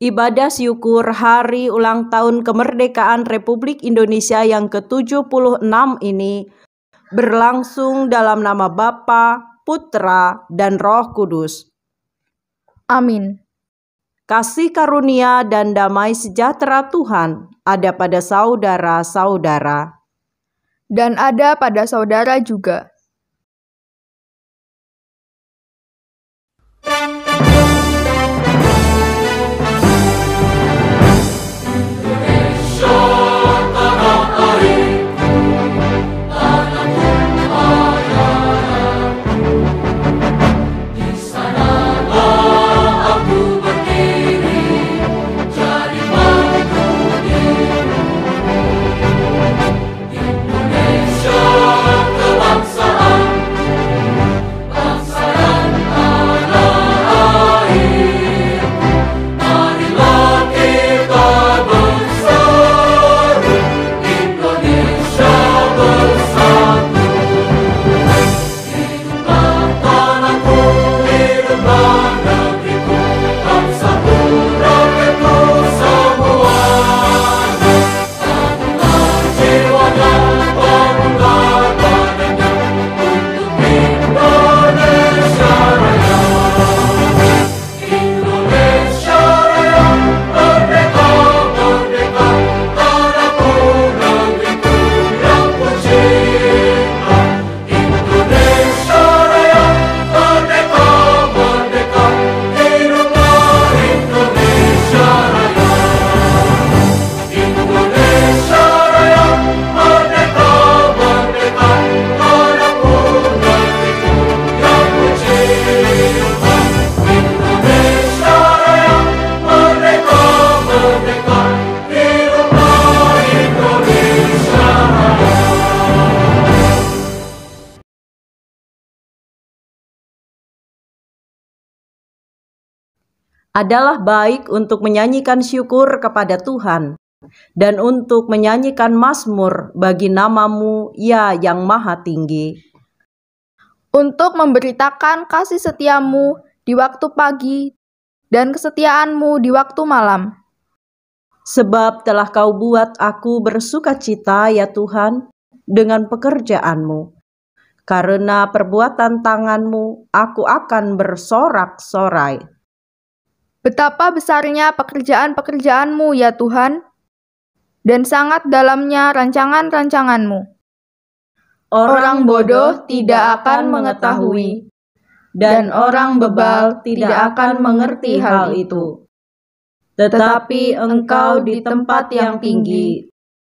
Ibadah syukur hari ulang tahun kemerdekaan Republik Indonesia yang ke-76 ini berlangsung dalam nama Bapa, Putra, dan Roh Kudus. Amin. Kasih karunia dan damai sejahtera Tuhan ada pada saudara-saudara. Dan ada pada saudara juga. Adalah baik untuk menyanyikan syukur kepada Tuhan dan untuk menyanyikan mazmur bagi nama-Mu, ya yang maha tinggi. Untuk memberitakan kasih setia-Mu di waktu pagi dan kesetiaan-Mu di waktu malam. Sebab telah Kau buat aku bersukacita, ya Tuhan, dengan pekerjaan-Mu. Karena perbuatan tangan-Mu, aku akan bersorak-sorai. Betapa besarnya pekerjaan-pekerjaan-Mu, ya Tuhan, dan sangat dalamnya rancangan-rancangan-Mu. Orang bodoh tidak akan mengetahui, dan orang bebal tidak akan mengerti hal itu. Tetapi Engkau di tempat yang tinggi,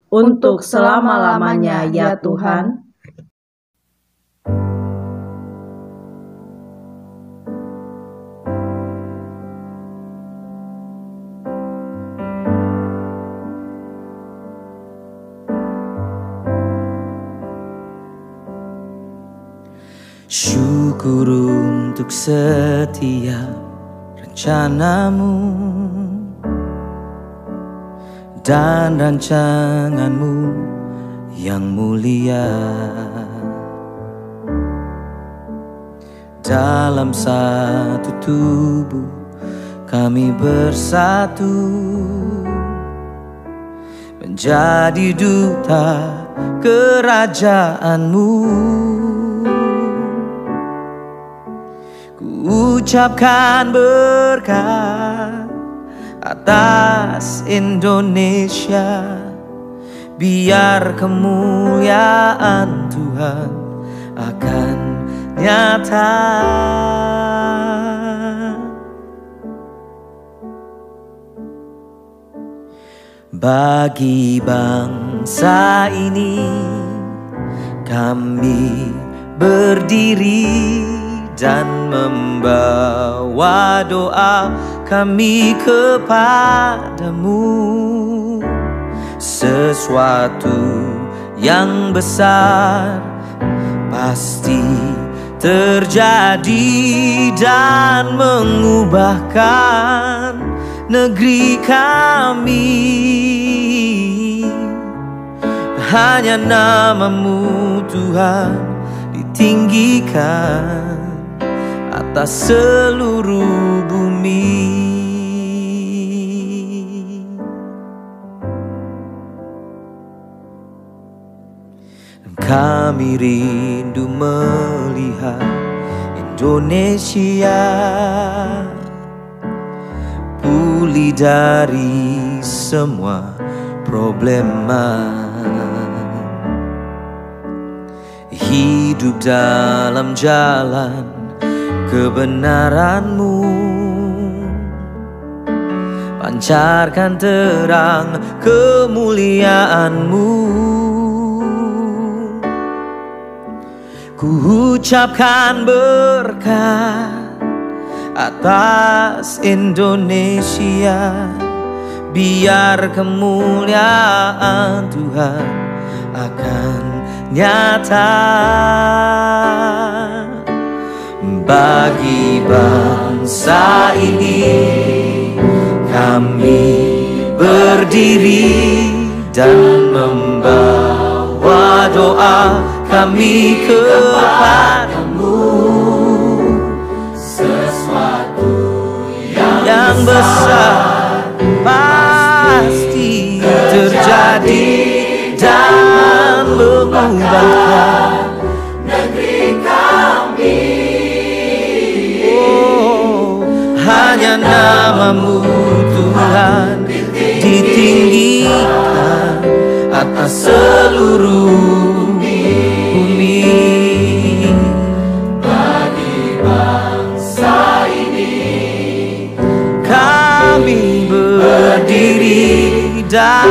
untuk selama-lamanya, ya Tuhan. Syukur untuk setiap rencana-Mu dan rancangan-Mu yang mulia. Dalam satu tubuh kami bersatu, menjadi duta kerajaan-Mu. Ucapkan berkat atas Indonesia, biar kemuliaan Tuhan akan nyata. Bagi bangsa ini kami berdiri dan membawa doa kami kepadamu. Sesuatu yang besar pasti terjadi dan mengubahkan negeri kami. Hanya nama-Mu Tuhan ditinggikan atas seluruh bumi. Kami rindu melihat Indonesia pulih dari semua problema, hidup dalam jalan kebenaran-Mu, pancarkan terang kemuliaan-Mu. Ku ucapkan berkat atas Indonesia, biar kemuliaan Tuhan akan nyata bagi bangsa ini. Kami berdiri dan membawa doa kami kepadamu, sesuatu yang besar pasti terjadi dan mengubahkan negeri kami. Oh, hanya nama-Mu Tuhan ditinggikan atas seluruh bagi bangsa ini. Kami berdiri dan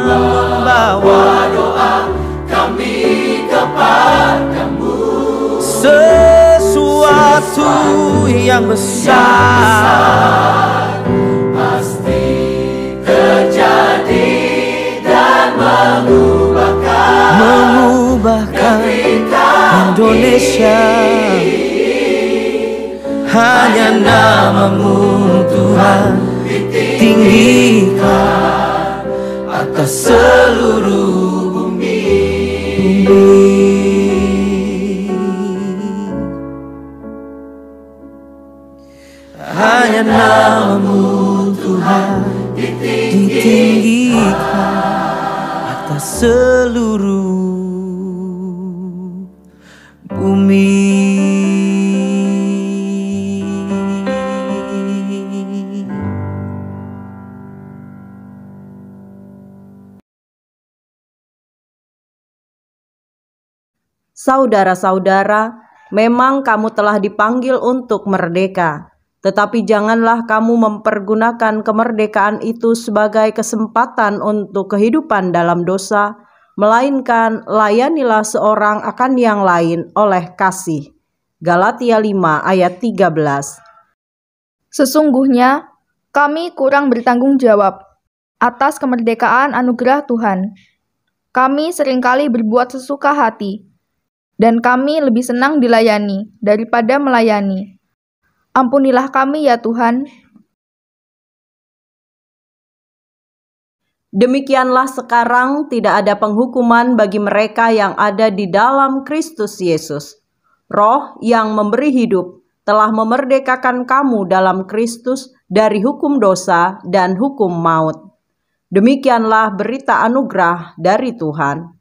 membawa doa kami kepadamu, sesuatu yang besar pasti terjadi dan mengubahkan Indonesia. Hanya nama-Mu Tuhan tinggikan atas seluruh bumi. Hanya nama-Mu Tuhan ditinggikan atas seluruh bumi. Saudara-saudara, memang kamu telah dipanggil untuk merdeka, tetapi janganlah kamu mempergunakan kemerdekaan itu sebagai kesempatan untuk kehidupan dalam dosa, melainkan layanilah seorang akan yang lain oleh kasih. Galatia 5 ayat 13. Sesungguhnya kami kurang bertanggung jawab atas kemerdekaan anugerah Tuhan. Kami seringkali berbuat sesuka hati, dan kami lebih senang dilayani daripada melayani. Ampunilah kami ya Tuhan. Demikianlah sekarang tidak ada penghukuman bagi mereka yang ada di dalam Kristus Yesus. Roh yang memberi hidup telah memerdekakan kamu dalam Kristus dari hukum dosa dan hukum maut. Demikianlah berita anugerah dari Tuhan.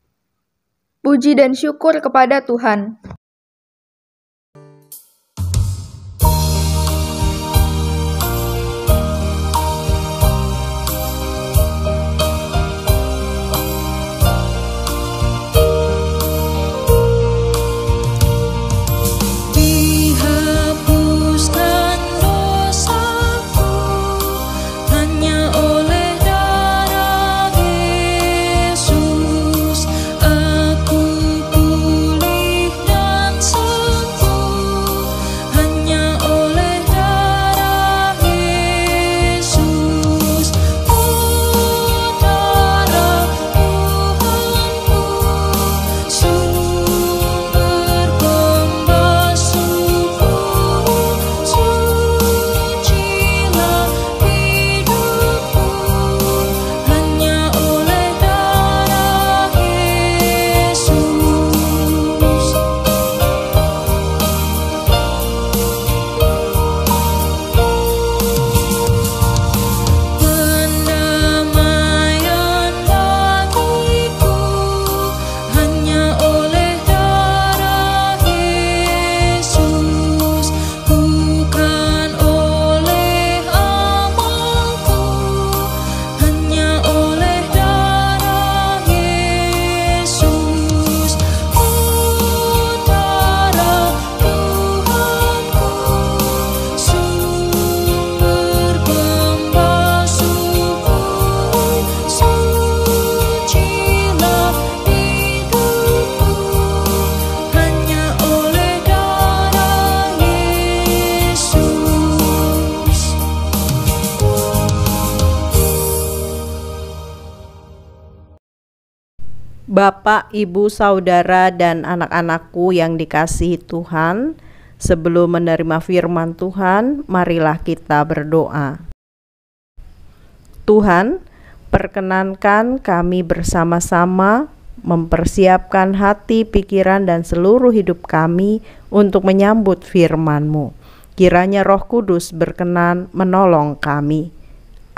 Puji dan syukur kepada Tuhan. Aku pulih dan Bapak, Ibu, Saudara, dan anak-anakku yang dikasihi Tuhan, sebelum menerima firman Tuhan, marilah kita berdoa. Tuhan, perkenankan kami bersama-sama mempersiapkan hati, pikiran, dan seluruh hidup kami untuk menyambut firman-Mu. Kiranya Roh Kudus berkenan menolong kami.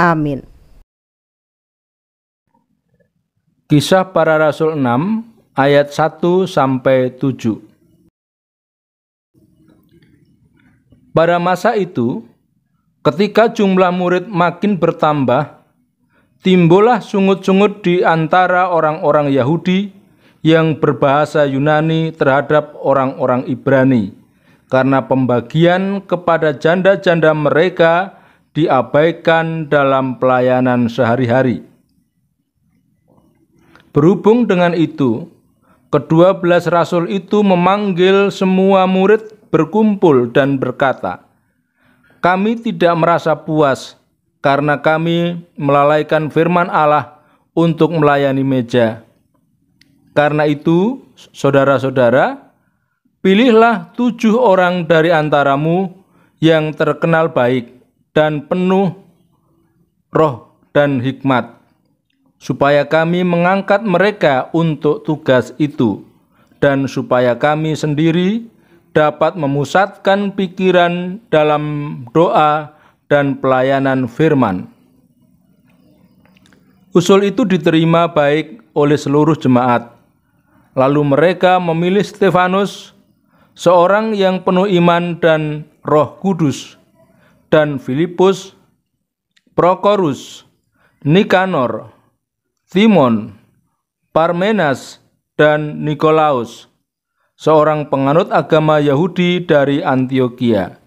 Amin. Kisah Para Rasul 6 ayat 1-7. Pada masa itu, ketika jumlah murid makin bertambah, timbullah sungut-sungut di antara orang-orang Yahudi yang berbahasa Yunani terhadap orang-orang Ibrani, karena pembagian kepada janda-janda mereka diabaikan dalam pelayanan sehari-hari. Berhubung dengan itu, ke-12 rasul itu memanggil semua murid berkumpul dan berkata, "Kami tidak merasa puas karena kami melalaikan firman Allah untuk melayani meja. Karena itu, saudara-saudara, pilihlah 7 orang dari antaramu yang terkenal baik dan penuh roh dan hikmat, supaya kami mengangkat mereka untuk tugas itu, dan supaya kami sendiri dapat memusatkan pikiran dalam doa dan pelayanan firman." Usul itu diterima baik oleh seluruh jemaat. Lalu mereka memilih Stefanus, seorang yang penuh iman dan Roh Kudus, dan Filipus, Prokorus, Nikanor, Timon, Parmenas, dan Nikolaus, seorang penganut agama Yahudi dari Antiokhia.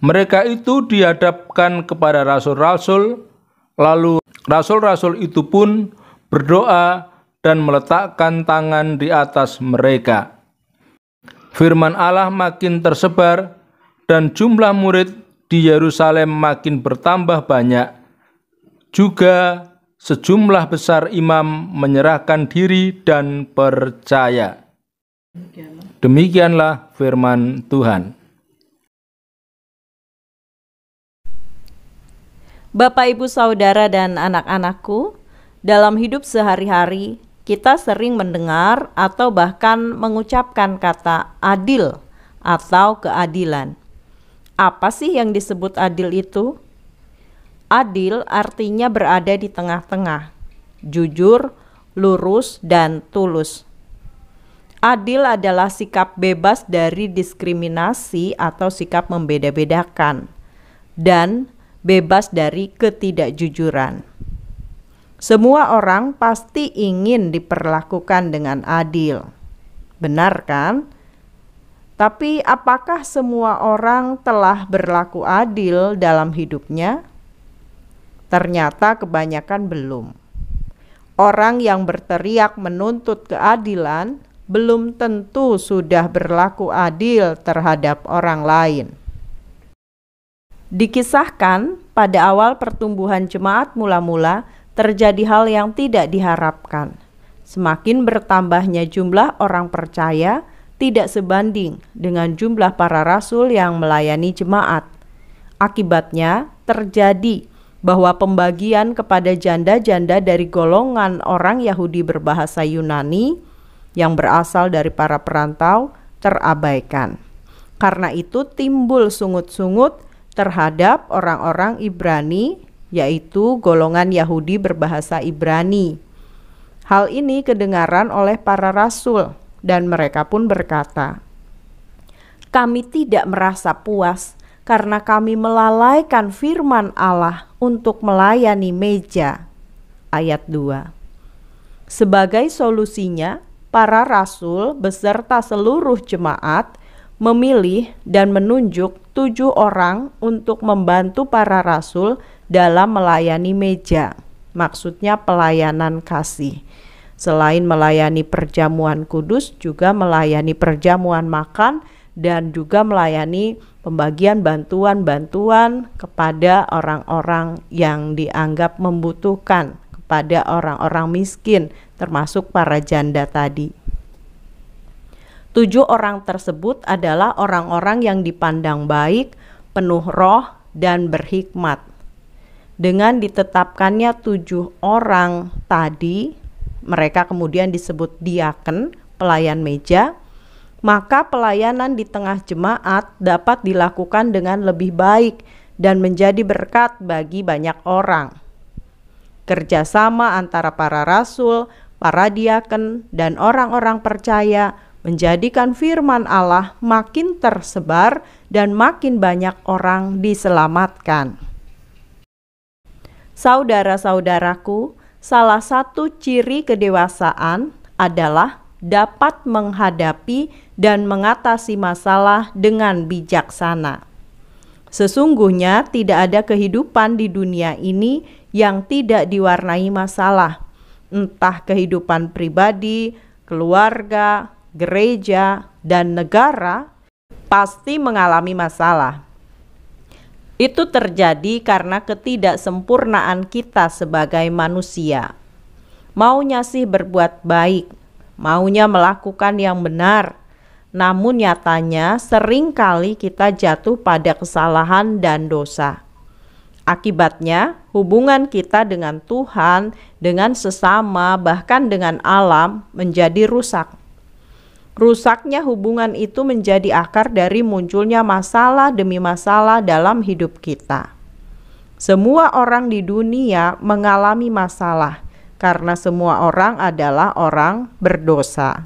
Mereka itu dihadapkan kepada rasul-rasul, lalu rasul-rasul itu pun berdoa dan meletakkan tangan di atas mereka. Firman Allah makin tersebar dan jumlah murid di Yerusalem makin bertambah banyak. Juga sejumlah besar imam menyerahkan diri dan percaya. Demikianlah firman Tuhan. Bapak, Ibu, Saudara, dan anak-anakku, dalam hidup sehari-hari kita sering mendengar atau bahkan mengucapkan kata adil atau keadilan. Apa sih yang disebut adil itu? Adil artinya berada di tengah-tengah, jujur, lurus, dan tulus. Adil adalah sikap bebas dari diskriminasi atau sikap membeda-bedakan, dan bebas dari ketidakjujuran. Semua orang pasti ingin diperlakukan dengan adil. Benar kan? Tapi apakah semua orang telah berlaku adil dalam hidupnya? Ternyata kebanyakan belum. Orang yang berteriak menuntut keadilan belum tentu sudah berlaku adil terhadap orang lain. Dikisahkan pada awal pertumbuhan jemaat mula-mula terjadi hal yang tidak diharapkan. Semakin bertambahnya jumlah orang percaya tidak sebanding dengan jumlah para rasul yang melayani jemaat. Akibatnya terjadi bahwa pembagian kepada janda-janda dari golongan orang Yahudi berbahasa Yunani yang berasal dari para perantau terabaikan. Karena itu timbul sungut-sungut terhadap orang-orang Ibrani, yaitu golongan Yahudi berbahasa Ibrani. Hal ini kedengaran oleh para rasul dan mereka pun berkata, "Kami tidak merasa puas karena kami melalaikan firman Allah untuk melayani meja." Ayat 2. Sebagai solusinya, para rasul beserta seluruh jemaat memilih dan menunjuk 7 orang untuk membantu para rasul dalam melayani meja. Maksudnya pelayanan kasih. Selain melayani perjamuan kudus, juga melayani perjamuan makan dan juga melayani pembagian bantuan-bantuan kepada orang-orang yang dianggap membutuhkan, pada orang-orang miskin, termasuk para janda tadi. 7 orang tersebut adalah orang-orang yang dipandang baik, penuh roh, dan berhikmat. Dengan ditetapkannya 7 orang tadi, mereka kemudian disebut diaken, pelayan meja, maka pelayanan di tengah jemaat dapat dilakukan dengan lebih baik dan menjadi berkat bagi banyak orang. Kerjasama antara para rasul, para diaken, dan orang-orang percaya menjadikan firman Allah makin tersebar dan makin banyak orang diselamatkan. Saudara-saudaraku, salah satu ciri kedewasaan adalah dapat menghadapi dan mengatasi masalah dengan bijaksana. Sesungguhnya tidak ada kehidupan di dunia ini yang tidak diwarnai masalah, entah kehidupan pribadi, keluarga, gereja, dan negara pasti mengalami masalah. Itu terjadi karena ketidaksempurnaan kita sebagai manusia. Maunya sih berbuat baik, maunya melakukan yang benar, namun nyatanya seringkali kita jatuh pada kesalahan dan dosa. Akibatnya, hubungan kita dengan Tuhan, dengan sesama, bahkan dengan alam menjadi rusak. Rusaknya hubungan itu menjadi akar dari munculnya masalah demi masalah dalam hidup kita. Semua orang di dunia mengalami masalah karena semua orang adalah orang berdosa.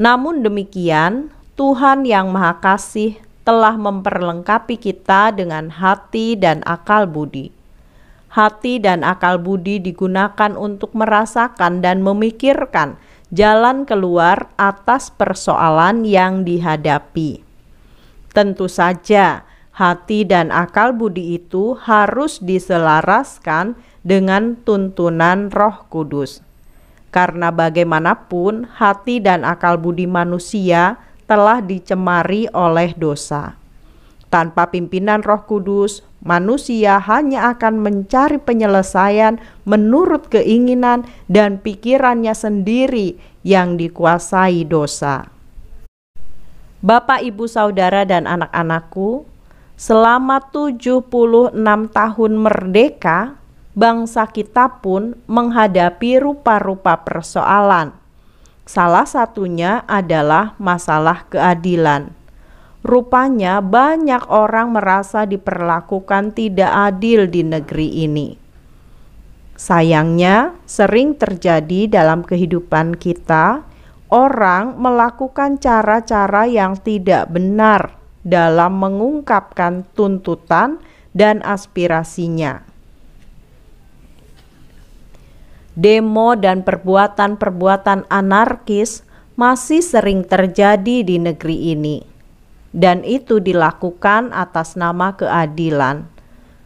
Namun demikian, Tuhan yang Maha Kasih telah memperlengkapi kita dengan hati dan akal budi. Hati dan akal budi digunakan untuk merasakan dan memikirkan jalan keluar atas persoalan yang dihadapi. Tentu saja, hati dan akal budi itu harus diselaraskan dengan tuntunan Roh Kudus. Karena bagaimanapun, hati dan akal budi manusia telah dicemari oleh dosa. Tanpa pimpinan Roh Kudus, manusia hanya akan mencari penyelesaian menurut keinginan dan pikirannya sendiri yang dikuasai dosa. Bapak, Ibu, Saudara, dan anak-anakku, selama 76 tahun merdeka, bangsa kita pun menghadapi rupa-rupa persoalan. Salah satunya adalah masalah keadilan. Rupanya banyak orang merasa diperlakukan tidak adil di negeri ini. Sayangnya, sering terjadi dalam kehidupan kita, orang melakukan cara-cara yang tidak benar dalam mengungkapkan tuntutan dan aspirasinya. Demo dan perbuatan-perbuatan anarkis masih sering terjadi di negeri ini. Dan itu dilakukan atas nama keadilan.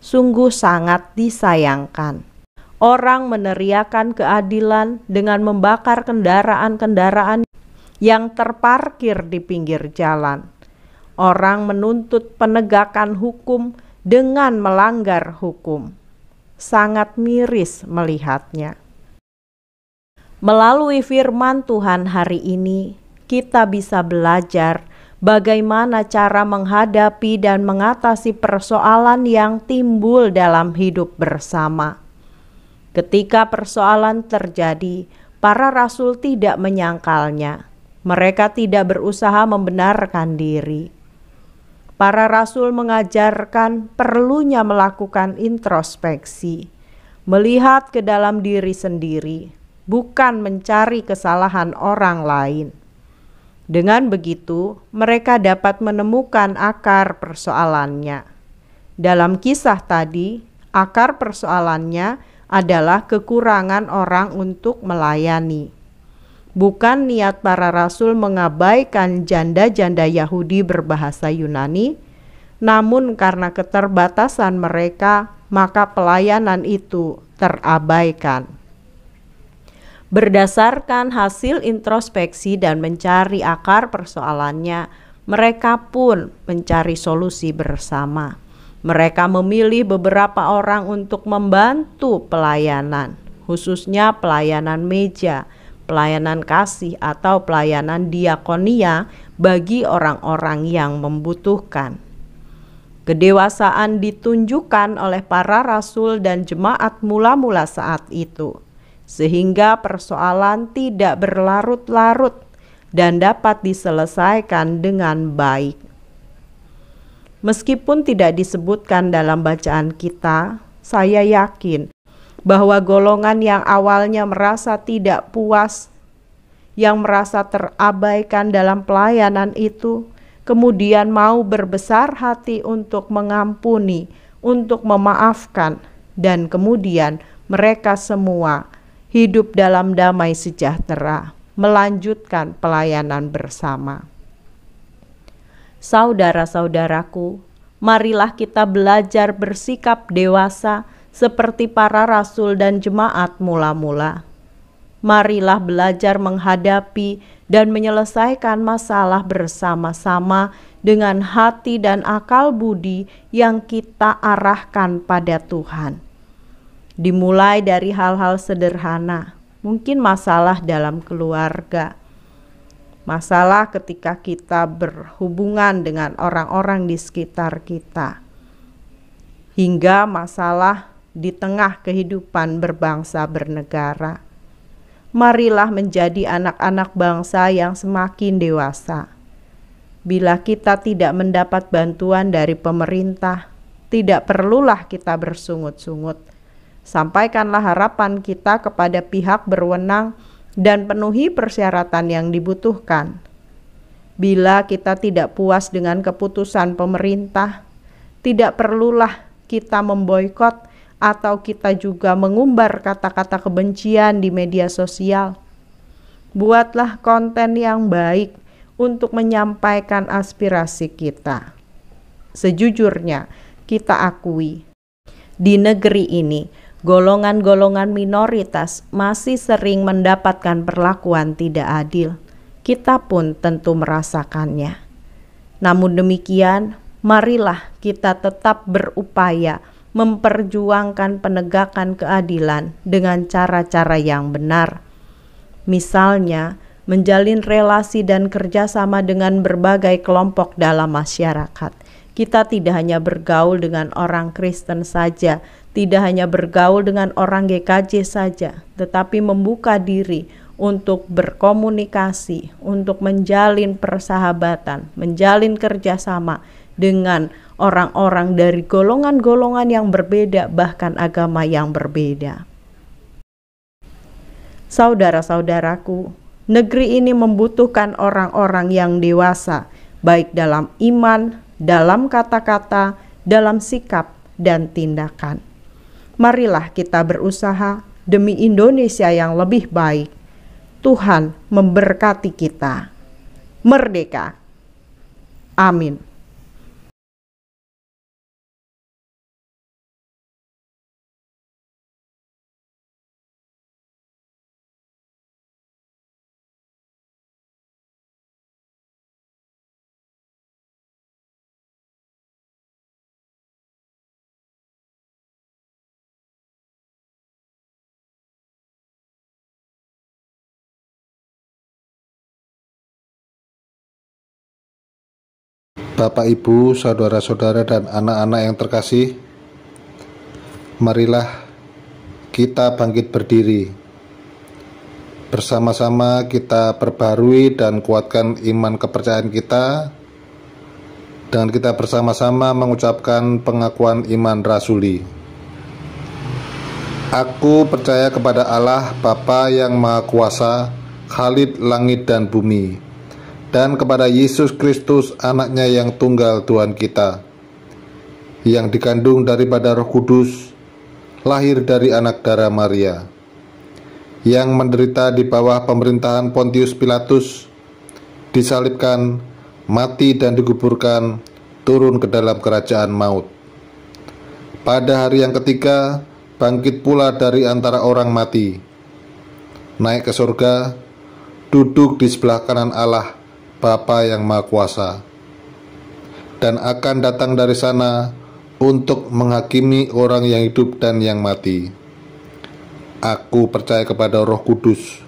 Sungguh sangat disayangkan. Orang meneriakan keadilan dengan membakar kendaraan-kendaraan yang terparkir di pinggir jalan. Orang menuntut penegakan hukum dengan melanggar hukum. Sangat miris melihatnya. Melalui firman Tuhan hari ini, kita bisa belajar bagaimana cara menghadapi dan mengatasi persoalan yang timbul dalam hidup bersama. Ketika persoalan terjadi, para rasul tidak menyangkalnya. Mereka tidak berusaha membenarkan diri. Para rasul mengajarkan perlunya melakukan introspeksi, melihat ke dalam diri sendiri, bukan mencari kesalahan orang lain. Dengan begitu, mereka dapat menemukan akar persoalannya. Dalam kisah tadi, akar persoalannya adalah kekurangan orang untuk melayani. Bukan niat para rasul mengabaikan janda-janda Yahudi berbahasa Yunani, namun karena keterbatasan mereka, maka pelayanan itu terabaikan. Berdasarkan hasil introspeksi dan mencari akar persoalannya, mereka pun mencari solusi bersama. Mereka memilih beberapa orang untuk membantu pelayanan. khususnya pelayanan meja, pelayanan kasih atau pelayanan diakonia bagi orang-orang yang membutuhkan. Kedewasaan ditunjukkan oleh para rasul dan jemaat mula-mula saat itu, sehingga persoalan tidak berlarut-larut dan dapat diselesaikan dengan baik. Meskipun tidak disebutkan dalam bacaan kita, saya yakin bahwa golongan yang awalnya merasa tidak puas, yang merasa terabaikan dalam pelayanan itu, kemudian mau berbesar hati untuk mengampuni, untuk memaafkan, dan kemudian mereka semua hidup dalam damai sejahtera, melanjutkan pelayanan bersama. Saudara-saudaraku, marilah kita belajar bersikap dewasa seperti para rasul dan jemaat mula-mula. Marilah belajar menghadapi dan menyelesaikan masalah bersama-sama dengan hati dan akal budi yang kita arahkan pada Tuhan. Dimulai dari hal-hal sederhana, mungkin masalah dalam keluarga, masalah ketika kita berhubungan dengan orang-orang di sekitar kita, hingga masalah di tengah kehidupan berbangsa bernegara. Marilah menjadi anak-anak bangsa yang semakin dewasa. Bila kita tidak mendapat bantuan dari pemerintah, tidak perlulah kita bersungut-sungut. Sampaikanlah harapan kita kepada pihak berwenang dan penuhi persyaratan yang dibutuhkan. Bila kita tidak puas dengan keputusan pemerintah, tidak perlulah kita memboikot atau kita juga mengumbar kata-kata kebencian di media sosial. Buatlah konten yang baik untuk menyampaikan aspirasi kita. Sejujurnya, kita akui, di negeri ini, golongan-golongan minoritas masih sering mendapatkan perlakuan tidak adil. Kita pun tentu merasakannya. Namun demikian, marilah kita tetap berupaya memperjuangkan penegakan keadilan dengan cara-cara yang benar. Misalnya, menjalin relasi dan kerjasama dengan berbagai kelompok dalam masyarakat. Kita tidak hanya bergaul dengan orang Kristen saja, tidak hanya bergaul dengan orang GKJ saja, tetapi membuka diri untuk berkomunikasi, untuk menjalin persahabatan, menjalin kerjasama dengan orang-orang dari golongan-golongan yang berbeda, bahkan agama yang berbeda. Saudara-saudaraku, negeri ini membutuhkan orang-orang yang dewasa, baik dalam iman, dalam kata-kata, dalam sikap, dan tindakan. Marilah kita berusaha demi Indonesia yang lebih baik. Tuhan memberkati kita. Merdeka! Amin. Bapak, Ibu, saudara-saudara, dan anak-anak yang terkasih, marilah kita bangkit berdiri. Bersama-sama kita perbarui dan kuatkan iman kepercayaan kita, dan kita bersama-sama mengucapkan pengakuan iman rasuli. Aku percaya kepada Allah, Bapa yang Maha Kuasa, Khalid langit dan bumi, dan kepada Yesus Kristus, anaknya yang tunggal Tuhan kita, yang dikandung daripada Roh Kudus, lahir dari anak darah Maria, yang menderita di bawah pemerintahan Pontius Pilatus, disalibkan, mati dan dikuburkan, turun ke dalam kerajaan maut. Pada hari yang ketiga, bangkit pula dari antara orang mati, naik ke surga, duduk di sebelah kanan Allah, Bapa yang Maha Kuasa, dan akan datang dari sana untuk menghakimi orang yang hidup dan yang mati. Aku percaya kepada Roh Kudus,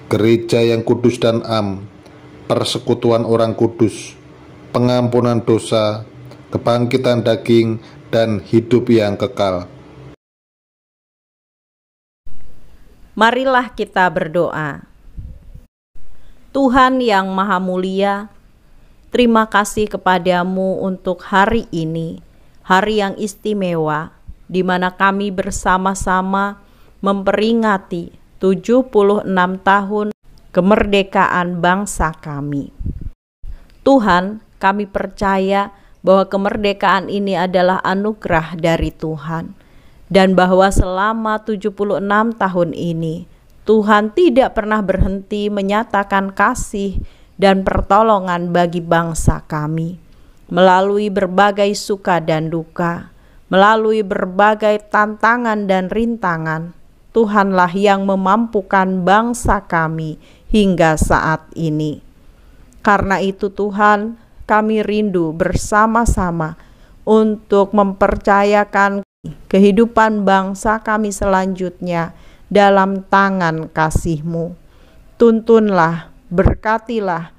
gereja yang kudus dan am, persekutuan orang kudus, pengampunan dosa, kebangkitan daging, dan hidup yang kekal. Marilah kita berdoa. Tuhan yang Maha Mulia, terima kasih kepadamu untuk hari ini, hari yang istimewa, di mana kami bersama-sama memperingati 76 tahun kemerdekaan bangsa kami. Tuhan, kami percaya bahwa kemerdekaan ini adalah anugerah dari Tuhan, dan bahwa selama 76 tahun ini, Tuhan tidak pernah berhenti menyatakan kasih dan pertolongan bagi bangsa kami, melalui berbagai suka dan duka, melalui berbagai tantangan dan rintangan. Tuhanlah yang memampukan bangsa kami hingga saat ini. Karena itu Tuhan, kami rindu bersama-sama untuk mempercayakan kehidupan bangsa kami selanjutnya dalam tangan kasih-Mu. Tuntunlah, berkatilah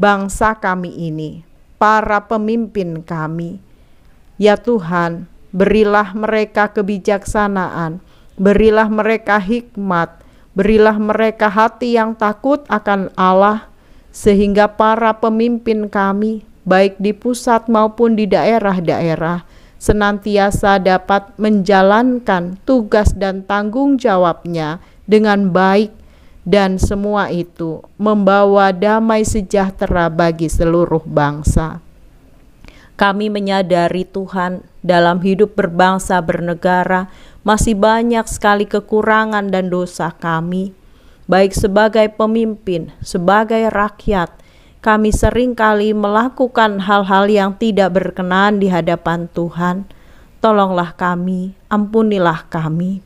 bangsa kami ini, para pemimpin kami. Ya Tuhan, berilah mereka kebijaksanaan, berilah mereka hikmat, berilah mereka hati yang takut akan Allah, sehingga para pemimpin kami, baik di pusat maupun di daerah-daerah, senantiasa dapat menjalankan tugas dan tanggung jawabnya dengan baik, dan semua itu membawa damai sejahtera bagi seluruh bangsa. Kami menyadari Tuhan, dalam hidup berbangsa bernegara masih banyak sekali kekurangan dan dosa kami. Baik sebagai pemimpin, sebagai rakyat, kami seringkali melakukan hal-hal yang tidak berkenan di hadapan Tuhan. Tolonglah kami, ampunilah kami.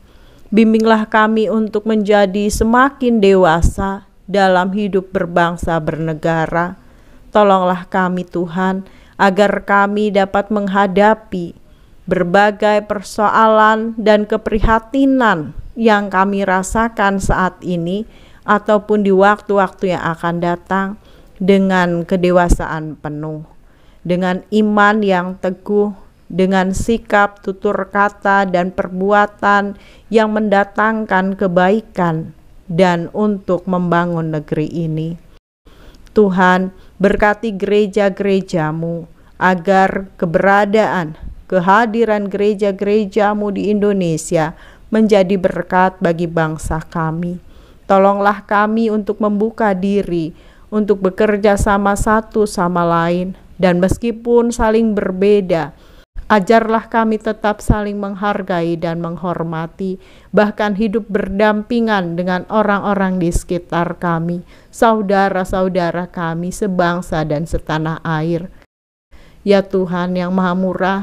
Bimbinglah kami untuk menjadi semakin dewasa dalam hidup berbangsa bernegara. Tolonglah kami Tuhan, agar kami dapat menghadapi berbagai persoalan dan keprihatinan yang kami rasakan saat ini ataupun di waktu-waktu yang akan datang dengan kedewasaan penuh, dengan iman yang teguh, dengan sikap, tutur kata, dan perbuatan yang mendatangkan kebaikan dan untuk membangun negeri ini. Tuhan, berkati gereja-gereja-Mu agar kehadiran gereja-gereja-Mu di Indonesia menjadi berkat bagi bangsa kami. Tolonglah kami untuk membuka diri, untuk bekerja sama satu sama lain, dan meskipun saling berbeda, ajarlah kami tetap saling menghargai dan menghormati, bahkan hidup berdampingan dengan orang-orang di sekitar kami, saudara-saudara kami sebangsa dan setanah air. Ya Tuhan yang Maha Murah,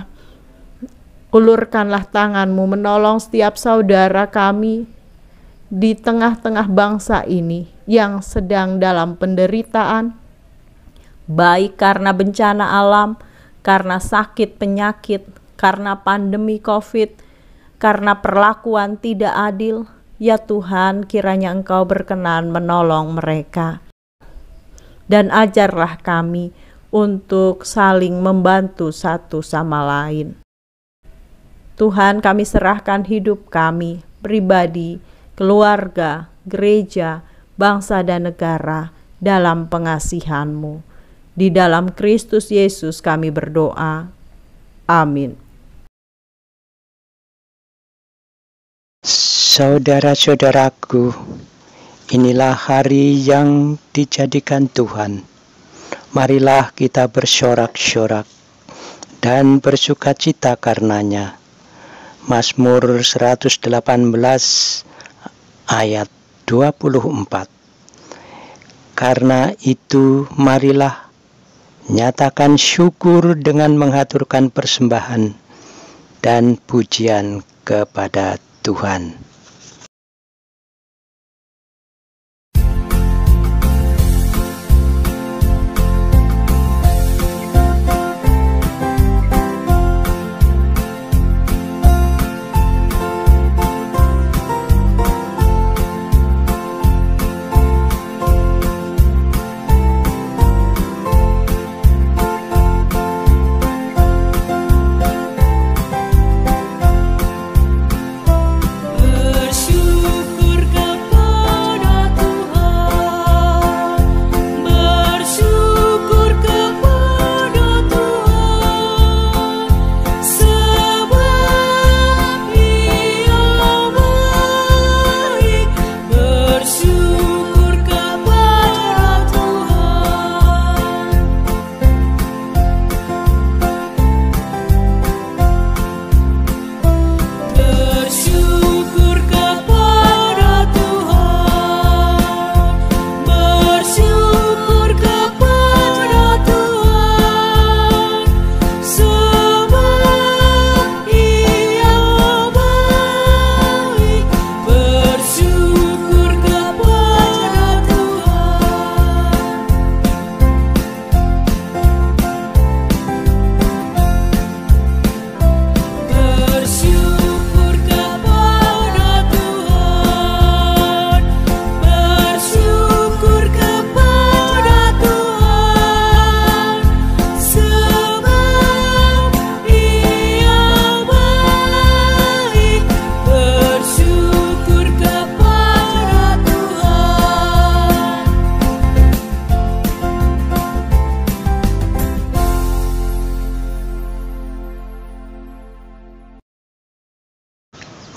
ulurkanlah tangan-Mu menolong setiap saudara kami di tengah-tengah bangsa ini yang sedang dalam penderitaan, baik karena bencana alam, karena sakit penyakit, karena pandemi COVID, karena perlakuan tidak adil. Ya Tuhan, kiranya Engkau berkenan menolong mereka. Dan ajarlah kami untuk saling membantu satu sama lain. Tuhan, kami serahkan hidup kami, pribadi, keluarga, gereja, bangsa dan negara dalam pengasihan-Mu. Di dalam Kristus Yesus kami berdoa. Amin. Saudara-saudaraku, inilah hari yang dijadikan Tuhan. Marilah kita bersorak-sorak dan bersukacita karenanya. Mazmur 118 ayat 24. Karena itu marilah nyatakan syukur dengan menghaturkan persembahan dan pujian kepada Tuhan.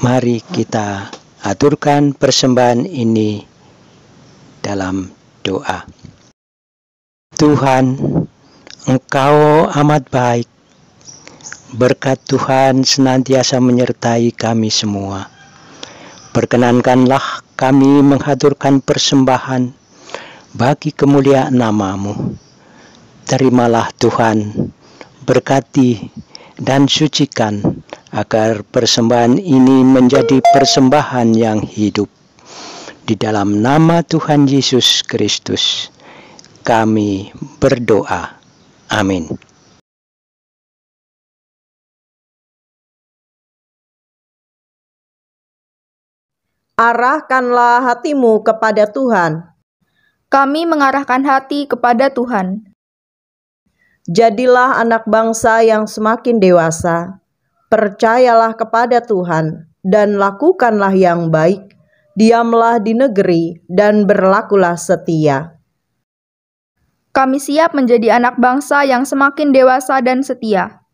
Mari kita aturkan persembahan ini dalam doa. Tuhan, Engkau amat baik. Berkat Tuhan senantiasa menyertai kami semua. Perkenankanlah kami menghaturkan persembahan bagi kemuliaan nama-Mu. Terimalah Tuhan, berkati dan sucikan agar persembahan ini menjadi persembahan yang hidup. Di dalam nama Tuhan Yesus Kristus, kami berdoa. Amin. Arahkanlah hatimu kepada Tuhan. Kami mengarahkan hati kepada Tuhan. Jadilah anak bangsa yang semakin dewasa. Percayalah kepada Tuhan dan lakukanlah yang baik. Diamlah di negeri dan berlakulah setia. Kami siap menjadi anak bangsa yang semakin dewasa dan setia.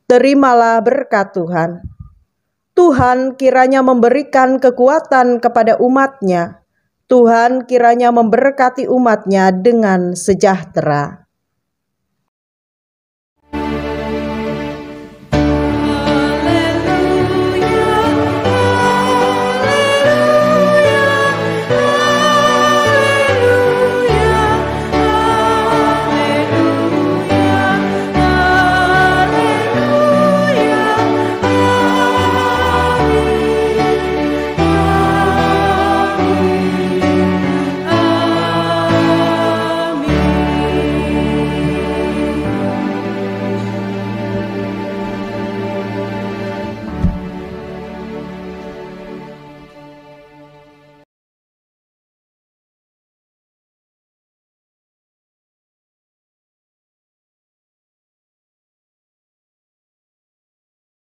Terimalah berkat Tuhan. Tuhan kiranya memberikan kekuatan kepada umat-Nya. Tuhan kiranya memberkati umat-Nya dengan sejahtera.